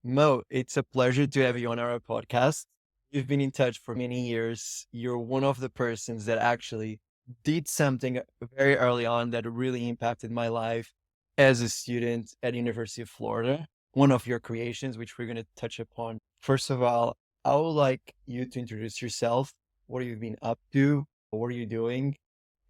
Mo, it's a pleasure to have you on our podcast. We've been in touch for many years. You're one of the persons that actually did something very early on that really impacted my life as a student at University of Florida. One of your creations, which we're going to touch upon. First of all, I would like you to introduce yourself. What have you been up to? What are you doing?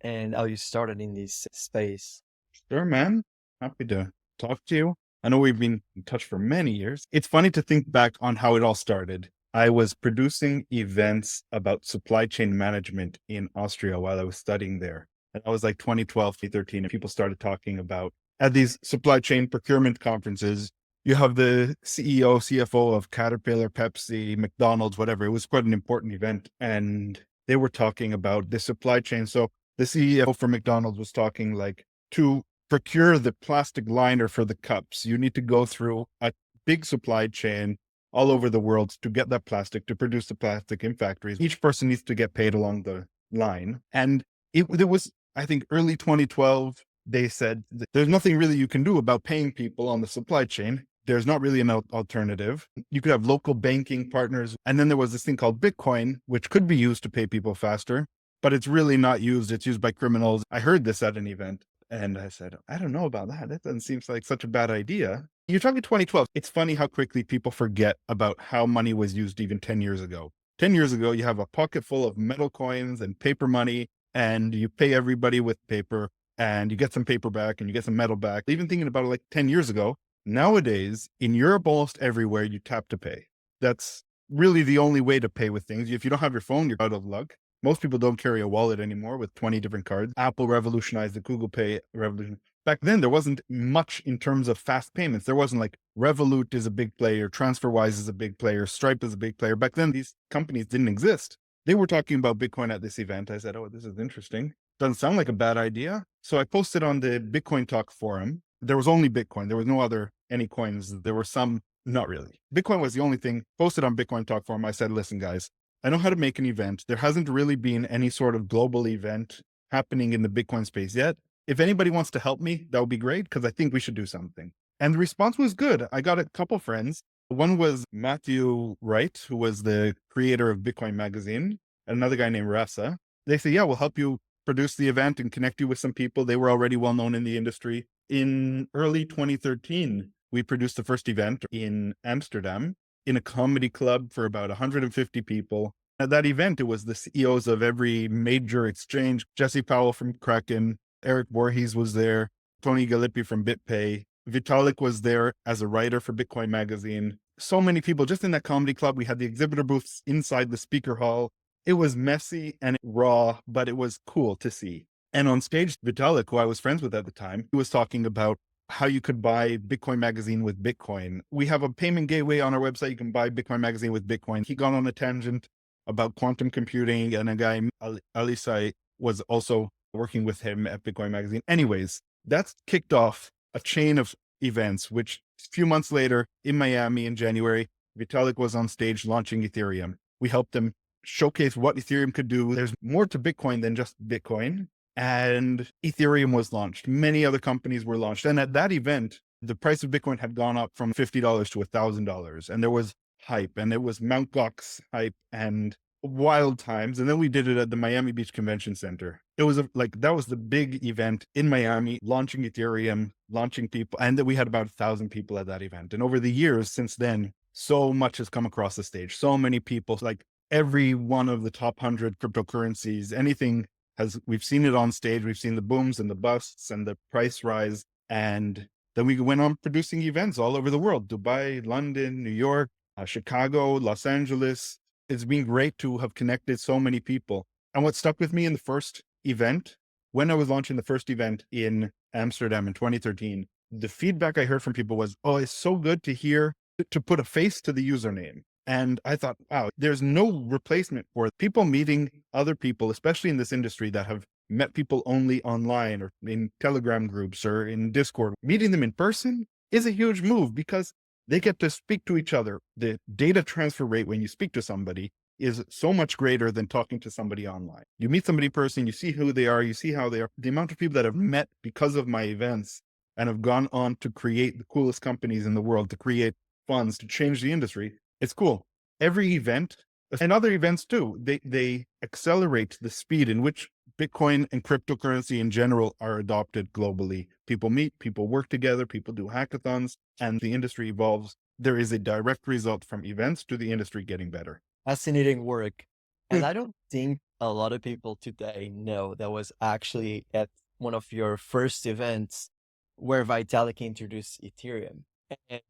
And how you started in this space. Sure, man. Happy to talk to you. I know we've been in touch for many years. It's funny to think back on how it all started. I was producing events about supply chain management in Austria while I was studying there. And that was like 2012, 2013. And people started talking about at these supply chain procurement conferences. You have the CEO, CFO of Caterpillar, Pepsi, McDonald's, whatever. It was quite an important event. And they were talking about the supply chain. So the CEO for McDonald's was talking like, to procure the plastic liner for the cups, you need to go through a big supply chain all over the world to get that plastic, to produce the plastic in factories. Each person needs to get paid along the line. And there was, I think, early 2012, they said there's nothing really you can do about paying people on the supply chain. There's not really an alternative. You could have local banking partners. And then there was this thing called Bitcoin, which could be used to pay people faster, but it's really not used. It's used by criminals. I heard this at an event and I said, I don't know about that. That doesn't seem like such a bad idea. You're talking 2012. It's funny how quickly people forget about how money was used even 10 years ago. 10 years ago, you have a pocket full of metal coins and paper money, and you pay everybody with paper, and you get some paper back and you get some metal back. Even thinking about it like 10 years ago, nowadays in Europe, almost everywhere you tap to pay. That's really the only way to pay with things. If you don't have your phone, you're out of luck. Most people don't carry a wallet anymore with 20 different cards. Apple revolutionized the Google Pay revolution. Back then, there wasn't much in terms of fast payments. There wasn't like Revolut is a big player, TransferWise is a big player, Stripe is a big player. Back then, these companies didn't exist. They were talking about Bitcoin at this event. I said, oh, this is interesting. Doesn't sound like a bad idea. So I posted on the Bitcoin Talk forum. There was only Bitcoin. There was no other any coins. There were some, not really. Bitcoin was the only thing posted on Bitcoin Talk forum. I said, listen, guys, I know how to make an event. There hasn't really been any sort of global event happening in the Bitcoin space yet. If anybody wants to help me, that would be great because I think we should do something. And the response was good. I got a couple friends. One was Matthew Wright, who was the creator of Bitcoin Magazine, and another guy named Rasa. They say, yeah, we'll help you produce the event and connect you with some people. They were already well known in the industry. In early 2013, we produced the first event in Amsterdam in a comedy club for about 150 people. At that event, it was the CEOs of every major exchange. Jesse Powell from Kraken, Eric Voorhees was there, Tony Galippi from BitPay, Vitalik was there as a writer for Bitcoin Magazine. So many people just in that comedy club. We had the exhibitor booths inside the speaker hall. It was messy and raw, but it was cool to see. And on stage, Vitalik, who I was friends with at the time, he was talking about how you could buy Bitcoin Magazine with Bitcoin. We have a payment gateway on our website. You can buy Bitcoin Magazine with Bitcoin. He got on a tangent about quantum computing, and a guy, Alisai, was also working with him at Bitcoin Magazine. Anyways, that's kicked off a chain of events, which a few months later in Miami in January, Vitalik was on stage launching Ethereum. We helped him showcase what Ethereum could do. There's more to Bitcoin than just Bitcoin. And Ethereum was launched. Many other companies were launched. And at that event, the price of Bitcoin had gone up from $50 to $1,000. And there was hype, and it was Mt. Gox hype and wild times. And then we did it at the Miami Beach Convention Center. It was that was the big event in Miami, launching Ethereum, launching people. And then we had about 1,000 people at that event. And over the years since then, so much has come across the stage. So many people, like every one of the top 100 cryptocurrencies, anything we've seen it on stage. We've seen the booms and the busts and the price rise. And then we went on producing events all over the world: Dubai, London, New York, Chicago, Los Angeles. It's been great to have connected so many people. And what stuck with me in the first event, when I was launching the first event in Amsterdam in 2013, the feedback I heard from people was, oh, it's so good to hear, to put a face to the username. And I thought, wow, there's no replacement for people meeting other people, especially in this industry that have met people only online or in Telegram groups or in Discord. Meeting them in person is a huge move because they get to speak to each other. The data transfer rate when you speak to somebody is so much greater than talking to somebody online. You meet somebody in person, you see who they are, you see how they are. The amount of people that have met because of my events and have gone on to create the coolest companies in the world, to create funds to change the industry. It's cool. Every event and other events too, they accelerate the speed in which Bitcoin and cryptocurrency in general are adopted globally. People meet, people work together, people do hackathons, and the industry evolves. There is a direct result from events to the industry getting better. Fascinating work. And I don't think a lot of people today know that was actually at one of your first events where Vitalik introduced Ethereum. And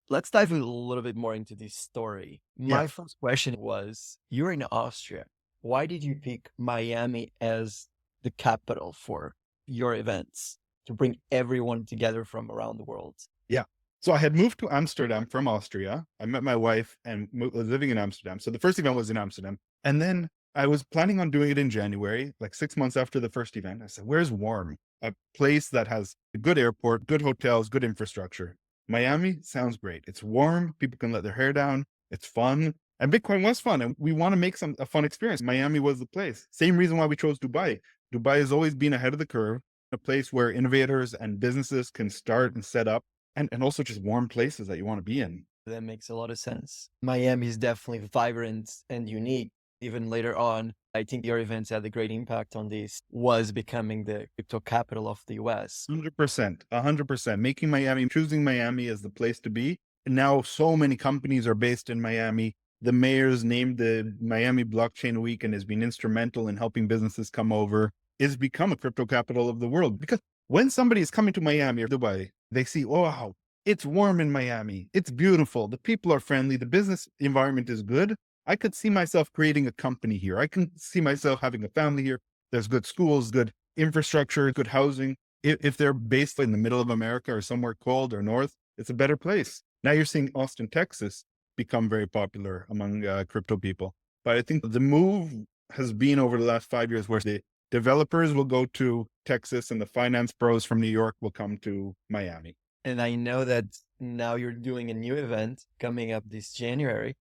let's dive a little bit more into this story. Yeah. My first question was, you're in Austria. Why did you pick Miami as the capital for your events to bring everyone together from around the world? Yeah. So I had moved to Amsterdam from Austria. I met my wife and was living in Amsterdam. So the first event was in Amsterdam. And then I was planning on doing it in January, like 6 months after the first event. I said, where's warm? A place that has a good airport, good hotels, good infrastructure. Miami sounds great. It's warm. People can let their hair down. It's fun. And Bitcoin was fun. And we want to make a fun experience. Miami was the place. Same reason why we chose Dubai. Dubai has always been ahead of the curve, a place where innovators and businesses can start and set up. And also just warm places that you want to be in. That makes a lot of sense. Miami is definitely vibrant and unique. Even later on, I think your events had a great impact on this, was becoming the crypto capital of the US. 100%, 100%. Choosing Miami as the place to be. And now so many companies are based in Miami. The mayor's named the Miami Blockchain Week and has been instrumental in helping businesses come over. It's become a crypto capital of the world because when somebody is coming to Miami or Dubai, they see, oh, wow, it's warm in Miami. It's beautiful. The people are friendly. The business environment is good. I could see myself creating a company here. I can see myself having a family here. There's good schools, good infrastructure, good housing. If they're based in the middle of America or somewhere cold or north, it's a better place. Now you're seeing Austin, Texas become very popular among crypto people. But I think the move has been over the last 5 years where the developers will go to Texas and the finance pros from New York will come to Miami. And I know that now you're doing a new event coming up this January.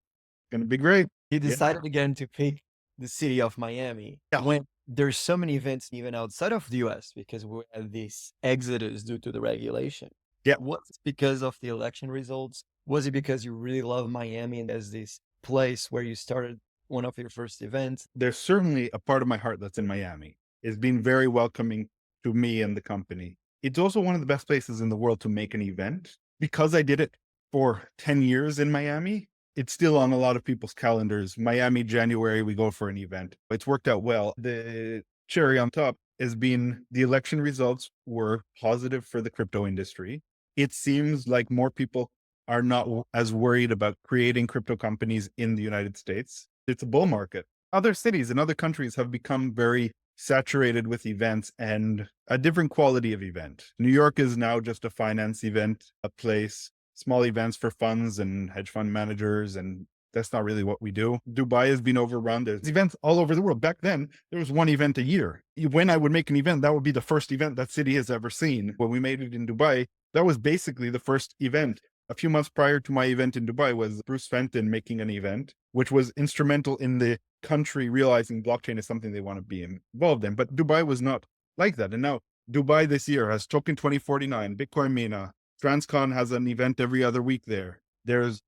Going to be great. You decided again to pick the city of Miami when there's so many events even outside of the US because we had this exodus due to the regulation. Yeah. Was it because of the election results? Was it because you really love Miami and as this place where you started one of your first events? There's certainly a part of my heart that's in Miami. It's been very welcoming to me and the company. It's also one of the best places in the world to make an event. Because I did it for 10 years in Miami, it's still on a lot of people's calendars. Miami, January, we go for an event. It's worked out well. The cherry on top has been the election results were positive for the crypto industry. It seems like more people are not as worried about creating crypto companies in the United States. It's a bull market. Other cities and other countries have become very saturated with events and a different quality of event. New York is now just a finance event, a place, small events for funds and hedge fund managers, and that's not really what we do. Dubai has been overrun. There's events all over the world. Back then, there was one event a year. When I would make an event, that would be the first event that city has ever seen. When we made it in Dubai, that was basically the first event. A few months prior to my event in Dubai was Bruce Fenton making an event, which was instrumental in the country realizing blockchain is something they want to be involved in. But Dubai was not like that. And now Dubai this year has Token 2049, Bitcoin Mina. Transcon has an event every other week there. There's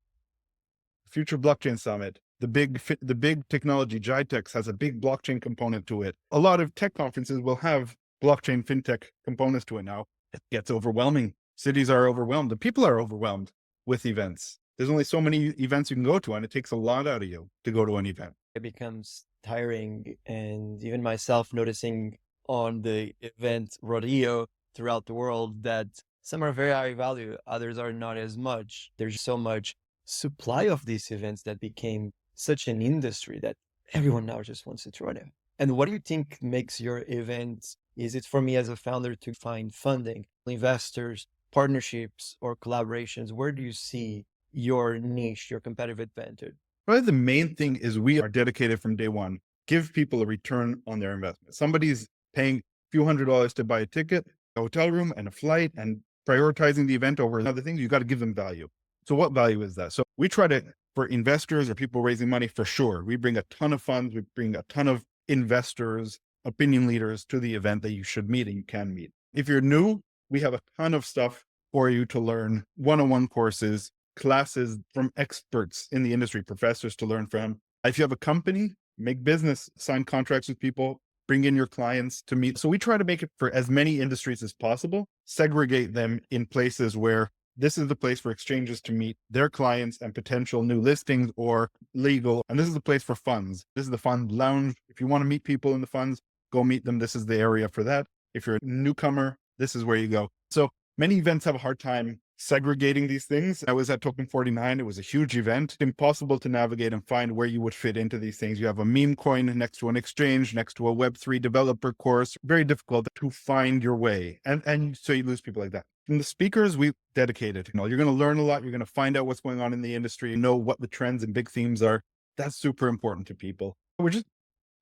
Future Blockchain Summit. The big technology, GITEX, has a big blockchain component to it. A lot of tech conferences will have blockchain fintech components to it now. It gets overwhelming. Cities are overwhelmed. The people are overwhelmed with events. There's only so many events you can go to, and it takes a lot out of you to go to an event. It becomes tiring. And even myself noticing on the event rodeo throughout the world that some are very high value, others are not as much. There's so much supply of these events that became such an industry that everyone now just wants to join it. And what do you think makes your event? Is it for me as a founder to find funding, investors, partnerships, or collaborations? Where do you see your niche, your competitive advantage? Probably the main thing is we are dedicated from day one. Give people a return on their investment. Somebody's paying a few $100s to buy a ticket, a hotel room, and a flight, and prioritizing the event over other things. You got to give them value. So what value is that? So we try to, for investors or people raising money, for sure, we bring a ton of funds, we bring a ton of investors, opinion leaders to the event that you should meet and you can meet. If you're new, we have a ton of stuff for you to learn, one-on-one courses, classes from experts in the industry, professors to learn from. If you have a company, make business, sign contracts with people, bring in your clients to meet. So we try to make it for as many industries as possible, segregate them in places where this is the place for exchanges to meet their clients and potential new listings or legal. And this is the place for funds. This is the fund lounge. If you want to meet people in the funds, go meet them. This is the area for that. If you're a newcomer, this is where you go. So many events have a hard time segregating these things. I was at Token 49. It was a huge event. Impossible to navigate and find where you would fit into these things. You have a meme coin next to an exchange, next to a Web3 developer course. Very difficult to find your way. And so you lose people like that. And the speakers, we dedicated. You're going to learn a lot. You're going to find out what's going on in the industry, know what the trends and big themes are. That's super important to people. We're just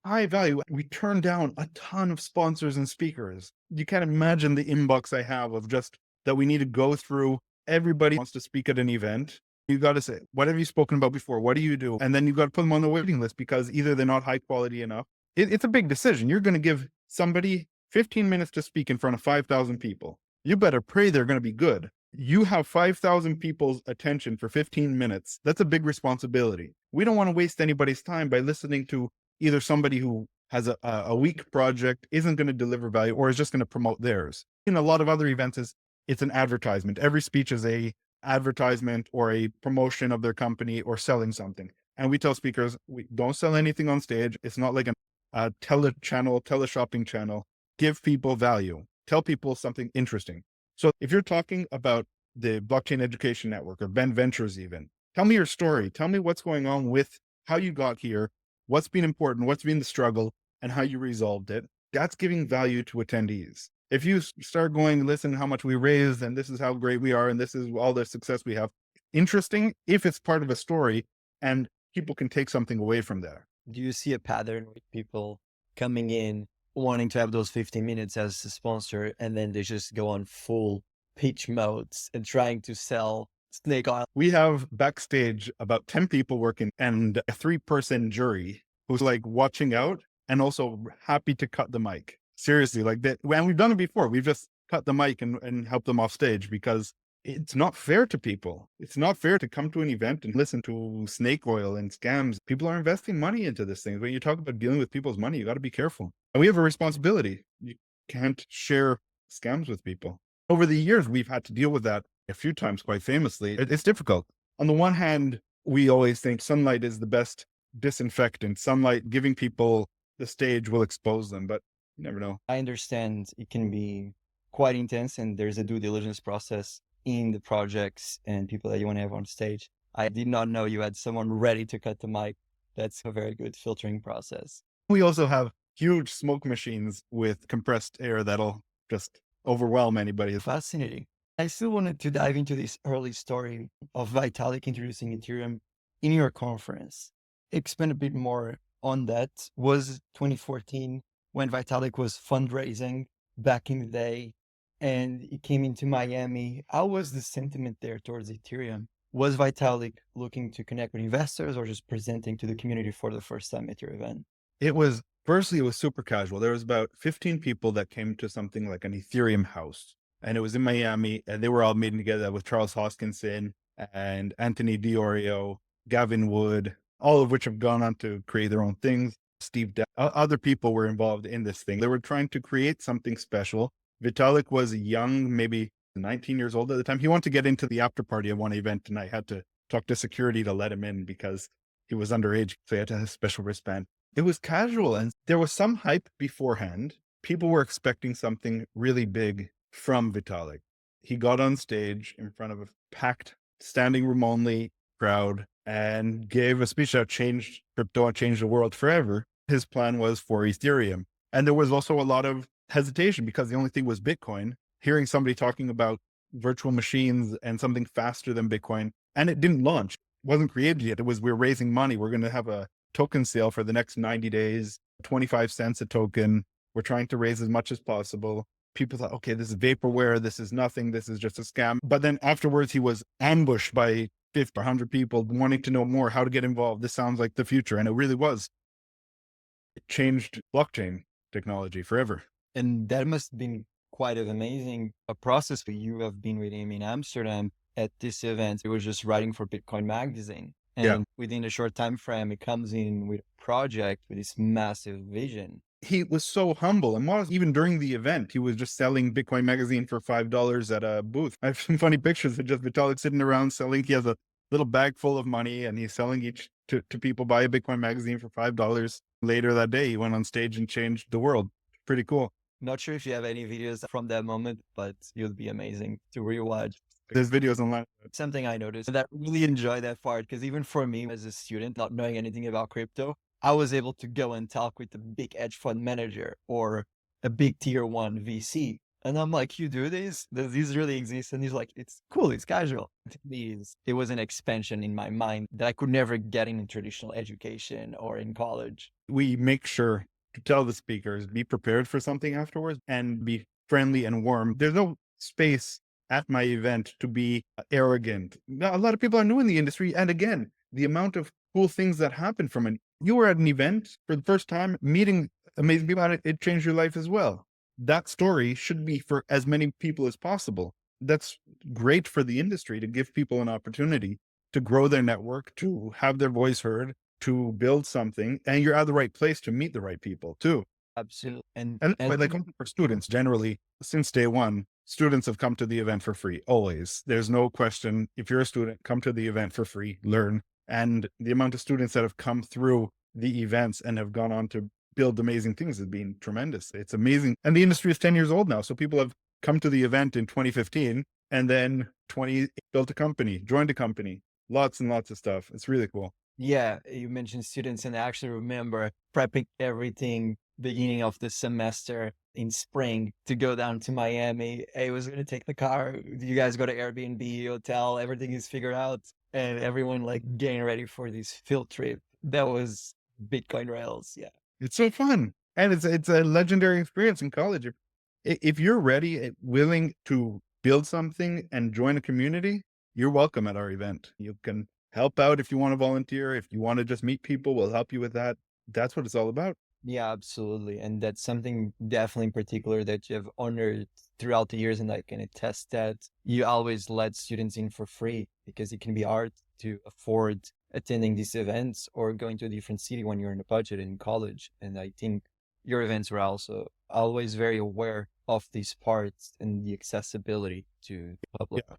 high value. We turn down a ton of sponsors and speakers. You can't imagine the inbox I have of just that we need to go through. Everybody wants to speak at an event. You got to say, what have you spoken about before? What do you do? And then you got to put them on the waiting list because either they're not high quality enough. It's a big decision. You're going to give somebody 15 minutes to speak in front of 5,000 people. You better pray they're going to be good. You have 5,000 people's attention for 15 minutes. That's a big responsibility. We don't want to waste anybody's time by listening to either somebody who has a weak project, isn't going to deliver value, or is just going to promote theirs. In a lot of other events, it's an advertisement. Every speech is a advertisement or a promotion of their company or selling something. And we tell speakers, we don't sell anything on stage. It's not like a teleshopping channel. Give people value. Tell people something interesting. So if you're talking about the Blockchain Education Network or Ben Ventures even, tell me your story. Tell me what's going on with how you got here, what's been important, what's been the struggle, and how you resolved it. That's giving value to attendees. If you start going, listen how much we raised, and this is how great we are, and this is all the success we have, interesting if it's part of a story and people can take something away from there. Do you see a pattern with people coming in, wanting to have those 15 minutes as a sponsor, and then they just go on full pitch modes and trying to sell snake oil? We have backstage about 10 people working and a 3-person jury who's like watching out and also happy to cut the mic. Seriously, like that. And we've done it before. We've just cut the mic and helped them off stage because it's not fair to people. It's not fair to come to an event and listen to snake oil and scams. People are investing money into this thing. When you talk about dealing with people's money, you got to be careful. And we have a responsibility. You can't share scams with people. Over the years, we've had to deal with that a few times, quite famously. It's difficult. On the one hand, we always think sunlight is the best disinfectant. Sunlight, giving people the stage will expose them, but you never know. I understand it can be quite intense and there's a due diligence process in the projects and people that you want to have on stage. I did not know you had someone ready to cut the mic. That's a very good filtering process. We also have huge smoke machines with compressed air that'll just overwhelm anybody. Fascinating. I still wanted to dive into this early story of Vitalik introducing Ethereum in your conference. Expand a bit more on that. Was 2014 when Vitalik was fundraising back in the day and he came into Miami. How was the sentiment there towards Ethereum? Was Vitalik looking to connect with investors or just presenting to the community for the first time at your event? Firstly, it was super casual. There was about 15 people that came to something like an Ethereum house. And it was in Miami, and they were all meeting together with Charles Hoskinson and Anthony Diorio, Gavin Wood, all of which have gone on to create their own things. Other people were involved in this thing. They were trying to create something special. Vitalik was young, maybe 19 years old at the time. He wanted to get into the after party of one event, and I had to talk to security to let him in because he was underage. So he had to have a special wristband. It was casual, and there was some hype beforehand. People were expecting something really big from Vitalik. He got on stage in front of a packed, standing room only crowd and gave a speech that changed crypto and changed the world forever. His plan was for Ethereum. And there was also a lot of hesitation because the only thing was Bitcoin. Hearing somebody talking about virtual machines and something faster than Bitcoin, and it didn't launch. It wasn't created yet. It was, we're raising money. We're going to have a token sale for the next 90 days, 25 cents a token. We're trying to raise as much as possible. People thought, okay, this is vaporware. This is nothing. This is just a scam. But then afterwards, he was ambushed by 50 or 100 people wanting to know more, how to get involved. This sounds like the future. And it really was. It changed blockchain technology forever. And that must have been quite an amazing process for you. Have been with him in Amsterdam at this event. He was just writing for Bitcoin Magazine. Yeah. And within a short time frame, he comes in with a project with this massive vision. He was so humble. And was even during the event, he was just selling Bitcoin Magazine for $5 at a booth. I have some funny pictures of just Vitalik sitting around selling. He has a little bag full of money and he's selling each to people buy a Bitcoin Magazine for $5. Later that day, he went on stage and changed the world. Pretty cool. Not sure if you have any videos from that moment, but it would be amazing to rewatch. There's videos online. Something I noticed that really enjoy that part, because even for me as a student, not knowing anything about crypto, I was able to go and talk with a big hedge fund manager or a big tier one VC. And I'm like, you do this? Does this really exist? And he's like, it's cool, it's casual. To me, it was an expansion in my mind that I could never get in traditional education or in college. We make sure to tell the speakers, be prepared for something afterwards and be friendly and warm. There's no space at my event to be arrogant. Now, a lot of people are new in the industry. And again, the amount of cool things that happen from it. You were at an event for the first time, meeting amazing people, and it changed your life as well. That story should be for as many people as possible. That's great for the industry to give people an opportunity to grow their network, to have their voice heard, to build something. And you're at the right place to meet the right people too. Absolutely. And like for students, generally, since day one, students have come to the event for free. Always. There's no question. If you're a student, come to the event for free, learn. And the amount of students that have come through the events and have gone on to build amazing things has been tremendous. It's amazing. And the industry is 10 years old now. So people have come to the event in 2015 and then built a company, joined a company, lots and lots of stuff. It's really cool. Yeah, you mentioned students, and I actually remember prepping everything beginning of the semester in spring to go down to Miami. I was going to take the car. You guys go to Airbnb, hotel, everything is figured out, and everyone like getting ready for this field trip. That was Bitcoin Rails. Yeah. It's so fun. And it's a legendary experience in college. If you're ready, willing to build something and join a community, you're welcome at our event. You can help out if you want to volunteer. If you want to just meet people, we'll help you with that. That's what it's all about. Yeah, absolutely. And that's something definitely in particular that you have honored throughout the years. And I can attest that you always let students in for free, because it can be hard to afford attending these events or going to a different city when you're in a budget in college. And I think your events were also always very aware of these parts and the accessibility to the public. Yeah.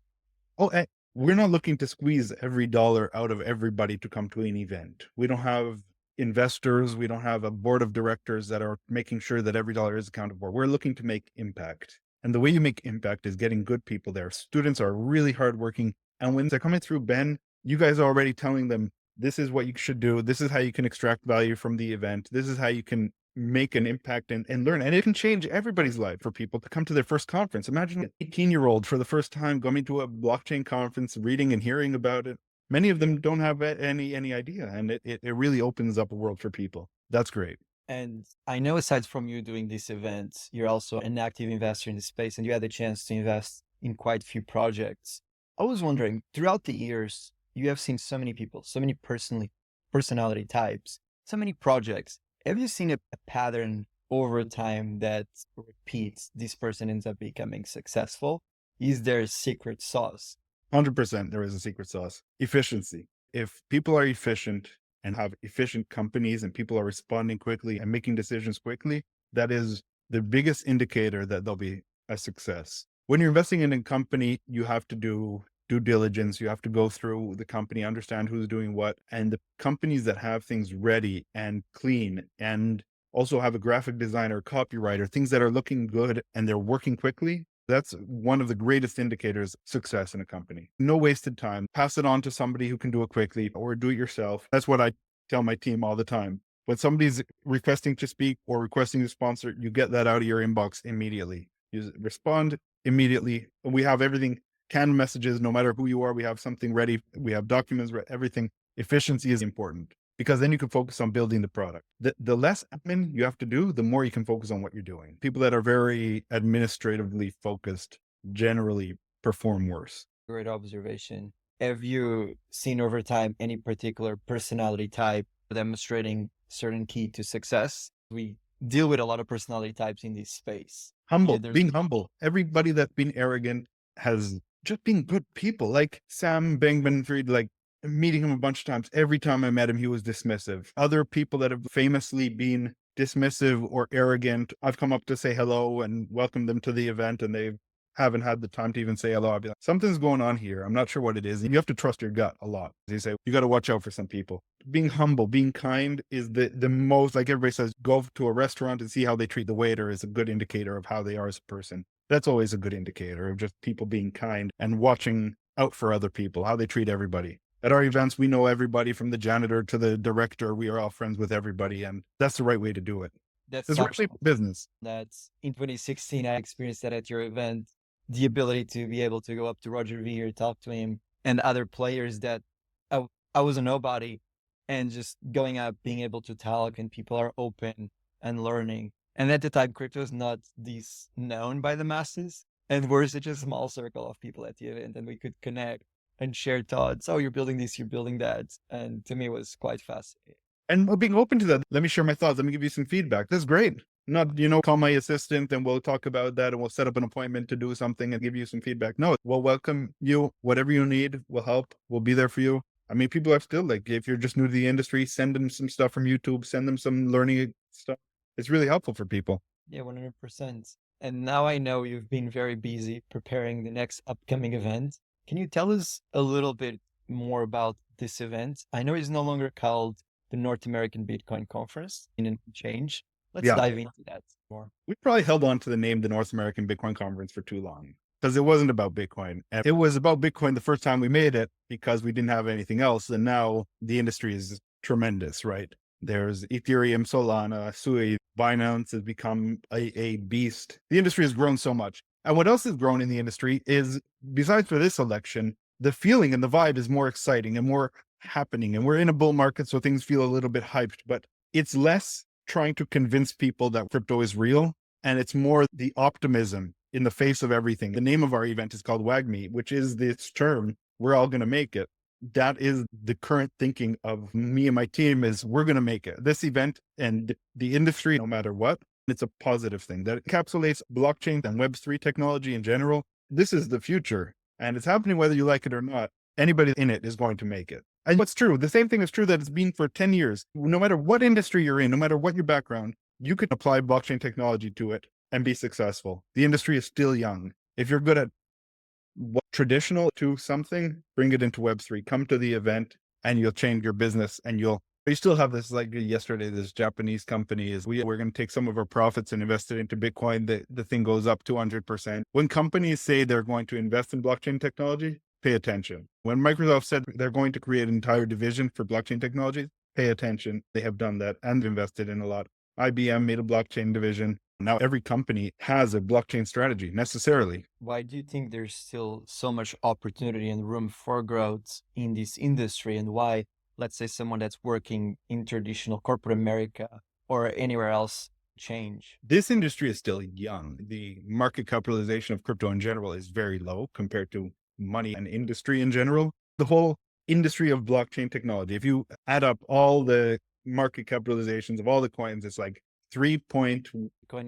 Oh, and we're not looking to squeeze every dollar out of everybody to come to an event. We don't have investors. We don't have a board of directors that are making sure that every dollar is accounted for. We're looking to make impact. And the way you make impact is getting good people there. Students are really hardworking. And when they're coming through Ben, you guys are already telling them, this is what you should do. This is how you can extract value from the event. This is how you can make an impact and learn. And it can change everybody's life for people to come to their first conference. Imagine an 18-year-old for the first time going to a blockchain conference, reading and hearing about it. Many of them don't have any idea. And it really opens up a world for people. That's great. And I know aside from you doing these events, you're also an active investor in the space, and you had the chance to invest in quite a few projects. I was wondering, throughout the years, you have seen so many people, so many personality types, so many projects. Have you seen a pattern over time that repeats? This person ends up becoming successful. Is there a secret sauce? 100% there is a secret sauce. Efficiency. If people are efficient and have efficient companies and people are responding quickly and making decisions quickly, that is the biggest indicator that they'll be a success. When you're investing in a company, you have to do due diligence. You have to go through the company, understand who's doing what. And the companies that have things ready and clean and also have a graphic designer, copywriter, things that are looking good and they're working quickly, that's one of the greatest indicators of success in a company. No wasted time. Pass it on to somebody who can do it quickly or do it yourself. That's what I tell my team all the time. When somebody's requesting to speak or requesting to sponsor, you get that out of your inbox immediately. You respond immediately. We have everything, canned messages, no matter who you are, we have something ready. We have documents, everything. Efficiency is important because then you can focus on building the product. The less admin you have to do, the more you can focus on what you're doing. People that are very administratively focused generally perform worse. Great observation. Have you seen over time any particular personality type demonstrating certain key to success? We deal with a lot of personality types in this space. Humble, being humble. Everybody that's been arrogant has just being good people. Like Sam Bankman-Fried, like meeting him a bunch of times. Every time I met him, he was dismissive. Other people that have famously been dismissive or arrogant, I've come up to say hello and welcome them to the event, and they haven't had the time to even say hello. I'll be like, something's going on here. I'm not sure what it is. And you have to trust your gut a lot. As you say, you got to watch out for some people. Being humble, being kind is the most, like everybody says, go to a restaurant and see how they treat the waiter is a good indicator of how they are as a person. That's always a good indicator of just people being kind and watching out for other people, how they treat everybody. At our events, we know everybody from the janitor to the director. We are all friends with everybody, and that's the right way to do it. That's Especially business. That's in 2016, I experienced that at your event, the ability to be able to go up to Roger Ver, talk to him and other players that I was a nobody, and just going up, being able to talk, and people are open and learning. And at the time, crypto is not this known by the masses. And we're such a small circle of people at the event, and we could connect and share thoughts. Oh, you're building this, you're building that. And to me, it was quite fascinating. And being open to that, let me share my thoughts. Let me give you some feedback. That's great. Not, call my assistant and we'll talk about that and we'll set up an appointment to do something and give you some feedback. No, we'll welcome you. Whatever you need, we'll help. We'll be there for you. I mean, people are still like, if you're just new to the industry, send them some stuff from YouTube, send them some learning stuff. It's really helpful for people. Yeah, 100%. And now I know you've been very busy preparing the next upcoming event. Can you tell us a little bit more about this event? I know it's no longer called the North American Bitcoin Conference in a change. Let's dive into that more. We probably held on to the name the North American Bitcoin Conference for too long because it wasn't about Bitcoin. And it was about Bitcoin the first time we made it because we didn't have anything else. And now the industry is tremendous, right? There's Ethereum, Solana, Sui, Binance has become a beast. The industry has grown so much. And what else has grown in the industry is, besides for this election, the feeling and the vibe is more exciting and more happening. And we're in a bull market, so things feel a little bit hyped, but it's less trying to convince people that crypto is real. And it's more the optimism in the face of everything. The name of our event is called WAGMI, which is this term, we're all going to make it. That is the current thinking of me and my team is we're going to make it. This event and the industry, no matter what, it's a positive thing that encapsulates blockchain and Web3 technology in general. This is the future and it's happening whether you like it or not. Anybody in it is going to make it. And what's true, the same thing is true that it's been for 10 years. No matter what industry you're in, no matter what your background, you could apply blockchain technology to it and be successful. The industry is still young. If you're good at what traditional to something, bring it into Web3, come to the event and you'll change your business and you still have this, like yesterday, this Japanese company is, we're going to take some of our profits and invest it into Bitcoin. The thing goes up 200%. When companies say they're going to invest in blockchain technology, pay attention. When Microsoft said they're going to create an entire division for blockchain technologies, pay attention. They have done that and invested in a lot. IBM made a blockchain division. Now every company has a blockchain strategy necessarily. Why do you think there's still so much opportunity and room for growth in this industry? And why, let's say, someone that's working in traditional corporate America or anywhere else change? This industry is still young. The market capitalization of crypto in general is very low compared to money and industry in general. The whole industry of blockchain technology, if you add up all the market capitalizations of all the coins, it's like Bitcoin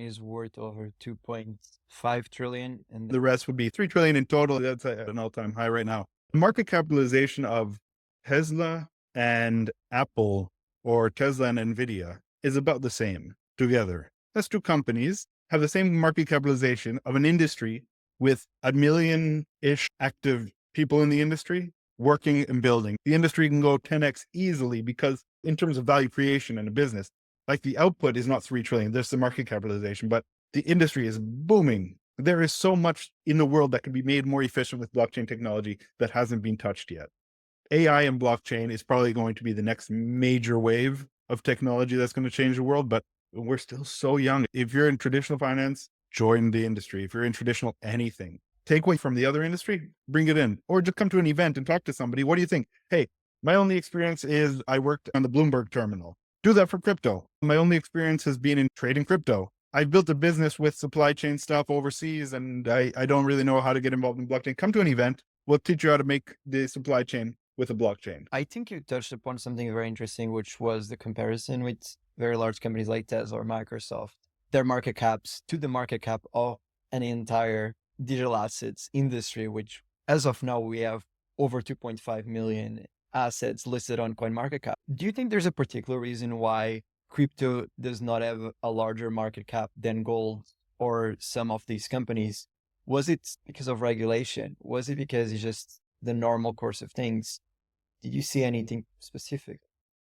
is worth over 2.5 trillion, and the rest would be 3 trillion in total. That's at an all-time high right now. The market capitalization of Tesla and Apple or Tesla and Nvidia is about the same together. That's two companies have the same market capitalization of an industry with 1 million-ish active people in the industry working and building. The industry can go 10x easily because in terms of value creation in a business, like the output is not 3 trillion, there's the market capitalization, but the industry is booming. There is so much in the world that can be made more efficient with blockchain technology that hasn't been touched yet. AI and blockchain is probably going to be the next major wave of technology that's going to change the world, but we're still so young. If you're in traditional finance, join the industry. If you're in traditional anything, take away from the other industry, bring it in, or just come to an event and talk to somebody. What do you think? Hey, my only experience is I worked on the Bloomberg terminal. Do that for crypto. My only experience has been in trading crypto. I've built a business with supply chain stuff overseas and I don't really know how to get involved in blockchain. Come to an event. We'll teach you how to make the supply chain with a blockchain. I think you touched upon something very interesting, which was the comparison with very large companies like Tesla or Microsoft, their market caps to the market cap of an entire digital assets industry, which as of now, we have over 2.5 million assets listed on CoinMarketCap. Do you think there's a particular reason why crypto does not have a larger market cap than gold or some of these companies? Was it because of regulation? Was it because it's just the normal course of things? Did you see anything specific?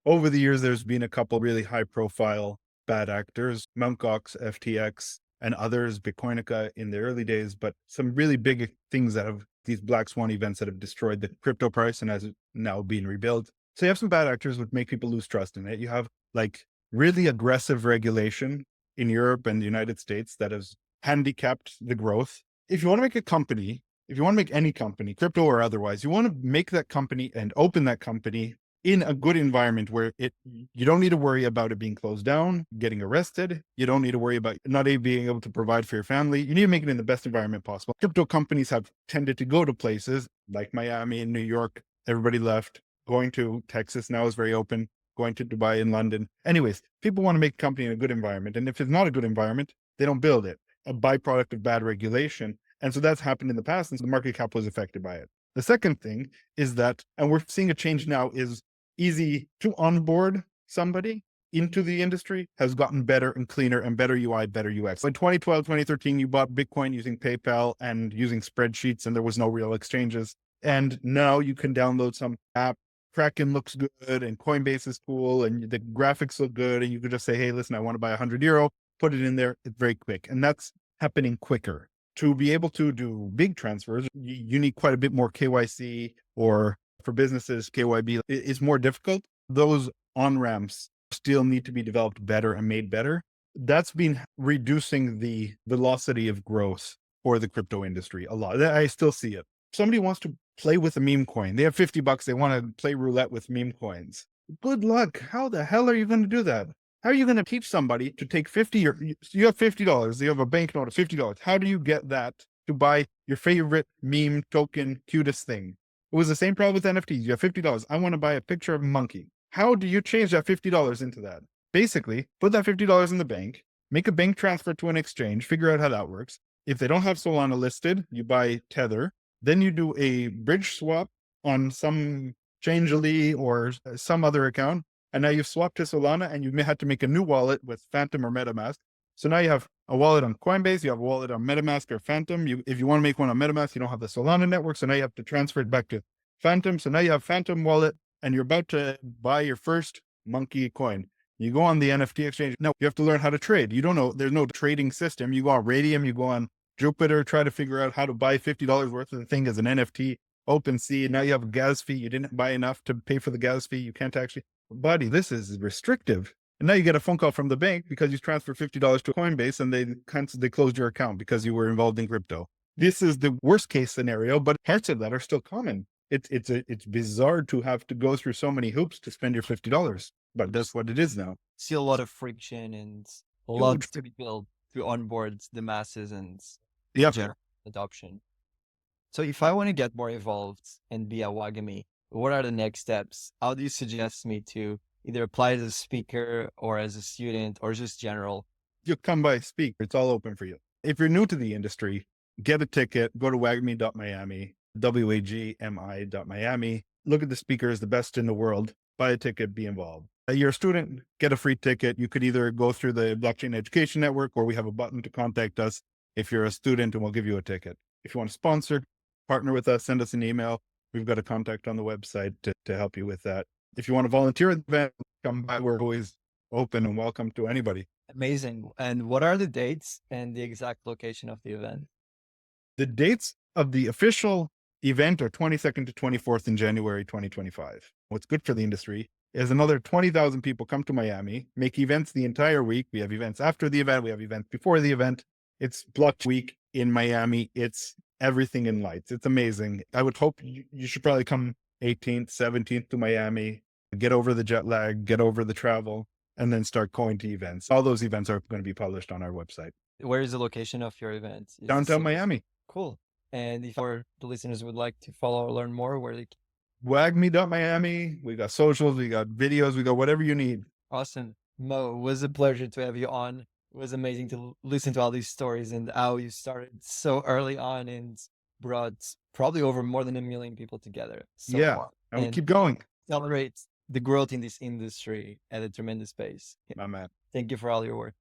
Over the years, there's been a couple really high profile bad actors, Mt. Gox, FTX, and others, Bitcoinica in the early days, but some really big things that have these black swan events that have destroyed the crypto price and has now been rebuilt. So you have some bad actors which make people lose trust in it. You have like really aggressive regulation in Europe and the United States that has handicapped the growth. If you want to make a company, if you want to make any company, crypto or otherwise, you want to make that company and open that company in a good environment where you don't need to worry about it being closed down, getting arrested. You don't need to worry about not being able to provide for your family. You need to make it in the best environment possible. Crypto companies have tended to go to places like Miami and New York. Everybody left. Going to Texas now is very open. Going to Dubai and London. Anyways, people want to make a company in a good environment. And if it's not a good environment, they don't build it. A byproduct of bad regulation. And so that's happened in the past. And so the market cap was affected by it. The second thing is that, and we're seeing a change now, is easy to onboard somebody into the industry has gotten better and cleaner and better UI, better UX. So in 2012, 2013, you bought Bitcoin using PayPal and using spreadsheets, and there was no real exchanges. And now you can download some app. Kraken looks good and Coinbase is cool and the graphics look good. And you could just say, hey, listen, I want to buy €100, put it in there. It's very quick. And that's happening quicker. To be able to do big transfers, you need quite a bit more KYC, or for businesses, KYB is more difficult. Those on-ramps still need to be developed better and made better. That's been reducing the velocity of growth for the crypto industry a lot. I still see it. Somebody wants to play with a meme coin. They have $50. They want to play roulette with meme coins. Good luck. How the hell are you going to do that? How are you going to teach somebody to take 50 or you have $50, you have a banknote of $50. How do you get that to buy your favorite meme token, cutest thing? It was the same problem with NFTs. You have $50. I want to buy a picture of a monkey. How do you change that $50 into that? Basically, put that $50 in the bank, make a bank transfer to an exchange, figure out how that works. If they don't have Solana listed, you buy Tether. Then you do a bridge swap on some Changelly or some other account. And now you've swapped to Solana and you may have to make a new wallet with Phantom or MetaMask. So now you have a wallet on Coinbase, you have a wallet on MetaMask or Phantom. If you want to make one on MetaMask, you don't have the Solana network. So now you have to transfer it back to Phantom. So now you have Phantom wallet and you're about to buy your first monkey coin. You go on the NFT exchange. No, you have to learn how to trade. You don't know, there's no trading system. You go on Radium, you go on Jupiter, try to figure out how to buy $50 worth of the thing as an NFT, OpenSea. Now you have a gas fee. You didn't buy enough to pay for the gas fee. You can't actually, buddy, this is restrictive. And now you get a phone call from the bank because you transferred $50 to Coinbase and they closed your account because you were involved in crypto. This is the worst case scenario, but parts of that are still common. It's bizarre to have to go through so many hoops to spend your $50, but that's what it is now. See a lot of friction and a lot to be built to onboard the masses and general adoption. So if I want to get more involved and be a WAGMI, what are the next steps? How do you suggest me to either apply as a speaker or as a student or just general? You come by, speak. It's all open for you. If you're new to the industry, get a ticket, go to wagmi.miami, WAGMI.miami. Look at the speakers, the best in the world, buy a ticket, be involved. You're a student, get a free ticket. You could either go through the Blockchain Education Network or we have a button to contact us if you're a student and we'll give you a ticket. If you want to sponsor, partner with us, send us an email. We've got a contact on the website to help you with that. If you want to volunteer at the event, come by. We're always open and welcome to anybody. Amazing. And what are the dates and the exact location of the event? The dates of the official event are 22nd to 24th in January 2025. What's good for the industry is another 20,000 people come to Miami, make events the entire week. We have events after the event. We have events before the event. It's Block Week in Miami. It's everything in lights. It's amazing. I would hope you should probably come 18th, 17th to Miami, get over the jet lag, get over the travel, and then start going to events. All those events are going to be published on our website. Where is the location of your event? Downtown Miami. Cool. And if the listeners would like to follow or learn more, where they WAGMI.miami. We got socials, we got videos, we got whatever you need. Awesome. Moe, it was a pleasure to have you on. It was amazing to listen to all these stories and how you started so early on and brought probably over more than 1 million people together so Yeah. far, And we and keep going, accelerates the growth in this industry at a tremendous pace. my man. Thank you for all your work.